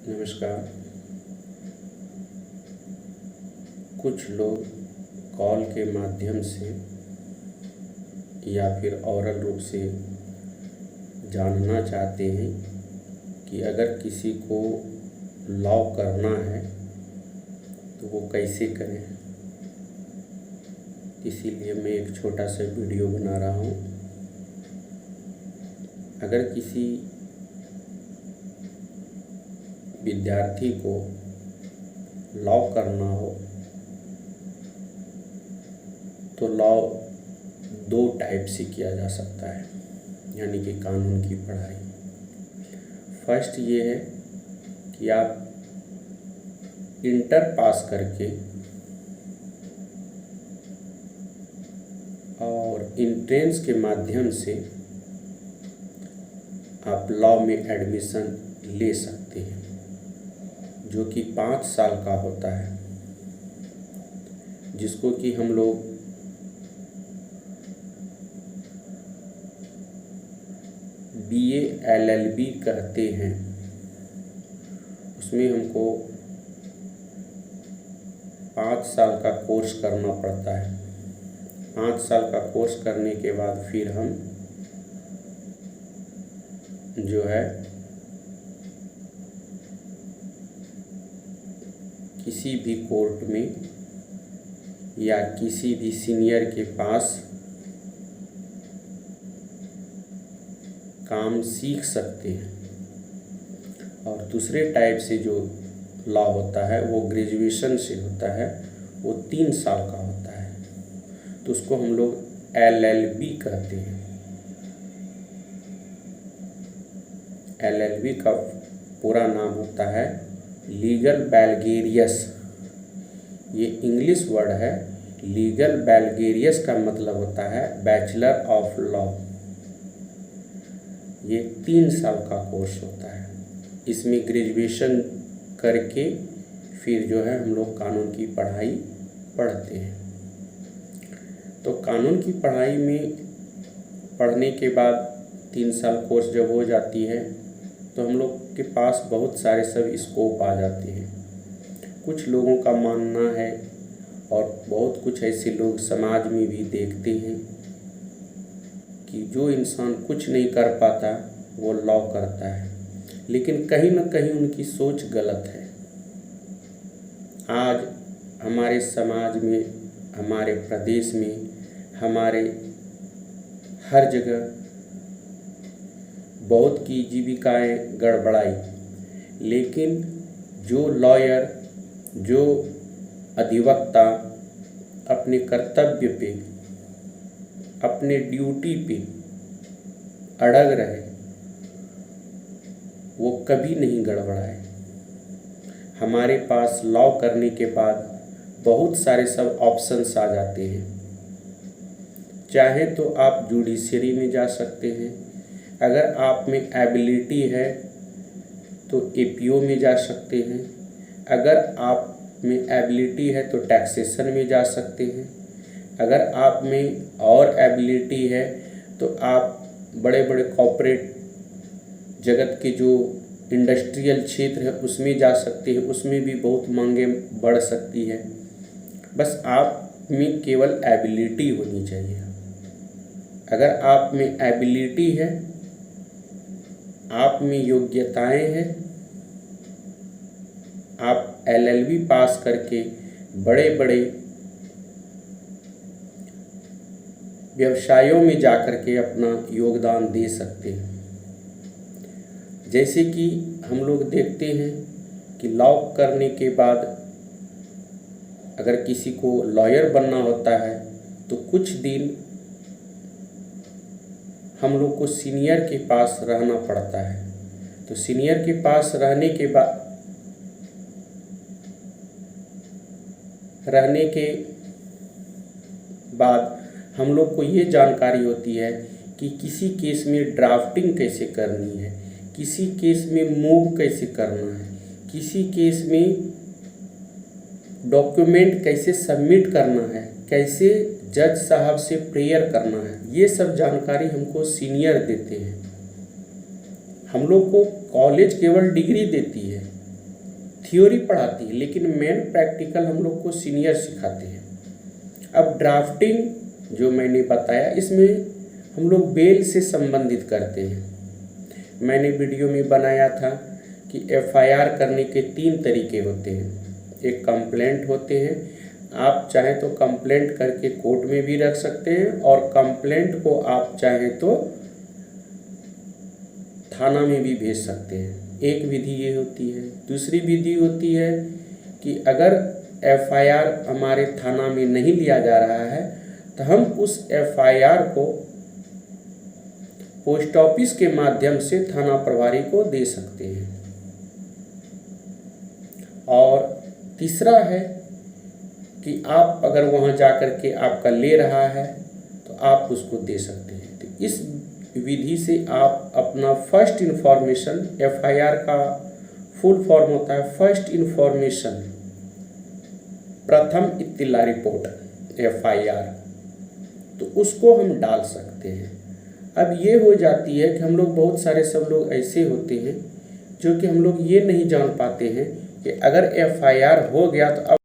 नमस्कार। कुछ लोग कॉल के माध्यम से या फिर ओरल रूप से जानना चाहते हैं कि अगर किसी को लव करना है तो वो कैसे करें। इसीलिए मैं एक छोटा सा वीडियो बना रहा हूँ। अगर किसी विद्यार्थी को लव करना हो तो लव दो टाइप से किया जा सकता है, यानी कि कानून की पढ़ाई। फर्स्ट ये है कि आप इंटर पास करके और एंट्रेंस के माध्यम से आप लॉ में एडमिशन ले सकते हैं, जो कि 5 साल का होता है, जिसको कि हम लोग BA LLB कहते हैं। उसमें हमको 5 साल का कोर्स करना पड़ता है। 5 साल का कोर्स करने के बाद फिर हम जो है किसी भी कोर्ट में या किसी भी सीनियर के पास काम सीख सकते हैं। और दूसरे टाइप से जो लॉ होता है वो ग्रेजुएशन से होता है, वो 3 साल का होता है, तो उसको हम लोग LLB कहते हैं। LLB का पूरा नाम होता है लीगल बैल्गेरियस। ये इंग्लिश वर्ड है। लीगल बैल्गेरियस का मतलब होता है बैचलर ऑफ लॉ। ये 3 साल का कोर्स होता है। इसमें ग्रेजुएशन करके फिर जो है हम लोग कानून की पढ़ाई पढ़ते हैं। तो कानून की पढ़ाई में पढ़ने के बाद 3 साल कोर्स जब हो जाती है तो हम लोग के पास बहुत सारे सब स्कोप आ जाते हैं। कुछ लोगों का मानना है और बहुत कुछ ऐसे लोग समाज में भी देखते हैं कि जो इंसान कुछ नहीं कर पाता वो लॉ करता है, लेकिन कहीं ना कहीं उनकी सोच गलत है। आज हमारे समाज में, हमारे प्रदेश में, हमारे हर जगह बहुत की जीविकाएं गड़बड़ाई, लेकिन जो लॉयर, जो अधिवक्ता अपने कर्तव्य पे, अपने ड्यूटी पे अड़ग रहे, वो कभी नहीं गड़बड़ाए। हमारे पास लॉ करने के बाद बहुत सारे सब ऑप्शंस आ जाते हैं। चाहे तो आप जुडिशरी में जा सकते हैं, अगर आप में एबिलिटी है तो APO में जा सकते हैं, अगर आप में एबिलिटी है तो टैक्सेशन में जा सकते हैं, अगर आप में और एबिलिटी है तो आप बड़े बड़े कॉर्पोरेट जगत के जो इंडस्ट्रियल क्षेत्र है उसमें जा सकते हैं। उसमें भी बहुत मांगे बढ़ सकती है। बस आप में केवल एबिलिटी होनी चाहिए। अगर आप में एबिलिटी है, आप में योग्यताएं हैं, आप LLB पास करके बड़े बड़े व्यवसायों में जाकर के अपना योगदान दे सकते हैं। जैसे कि हम लोग देखते हैं कि लॉ करने के बाद अगर किसी को लॉयर बनना होता है तो कुछ दिन हम लोग को सीनियर के पास रहना पड़ता है। तो सीनियर के पास रहने के बाद हम लोग को ये जानकारी होती है कि किसी केस में ड्राफ्टिंग कैसे करनी है, किसी केस में मूव कैसे करना है, किसी केस में डॉक्यूमेंट कैसे सबमिट करना है, कैसे जज साहब से प्रेयर करना है। ये सब जानकारी हमको सीनियर देते हैं। हम लोग को कॉलेज केवल डिग्री देती है, थ्योरी पढ़ाती है, लेकिन मेन प्रैक्टिकल हम लोग को सीनियर सिखाते हैं। अब ड्राफ्टिंग जो मैंने बताया, इसमें हम लोग बेल से संबंधित करते हैं। मैंने वीडियो में बनाया था कि एफआईआर करने के 3 तरीके होते हैं। एक कंप्लेंट होते हैं, आप चाहें तो कंप्लेंट करके कोर्ट में भी रख सकते हैं, और कंप्लेंट को आप चाहें तो थाना में भी भेज सकते हैं। एक विधि ये होती है। दूसरी विधि होती है कि अगर एफआईआर हमारे थाना में नहीं लिया जा रहा है तो हम उस एफआईआर को पोस्ट ऑफिस के माध्यम से थाना प्रभारी को दे सकते हैं। और तीसरा है कि आप अगर वहाँ जाकर के आपका ले रहा है तो आप उसको दे सकते हैं। तो इस विधि से आप अपना फर्स्ट इन्फॉर्मेशन, एफआईआर का फुल फॉर्म होता है फर्स्ट इन्फॉर्मेशन, प्रथम इत्तिला रिपोर्ट, एफआईआर, तो उसको हम डाल सकते हैं। अब ये हो जाती है कि हम लोग बहुत सारे सब लोग ऐसे होते हैं जो कि हम लोग ये नहीं जान पाते हैं कि अगर एफआईआर हो गया तो अब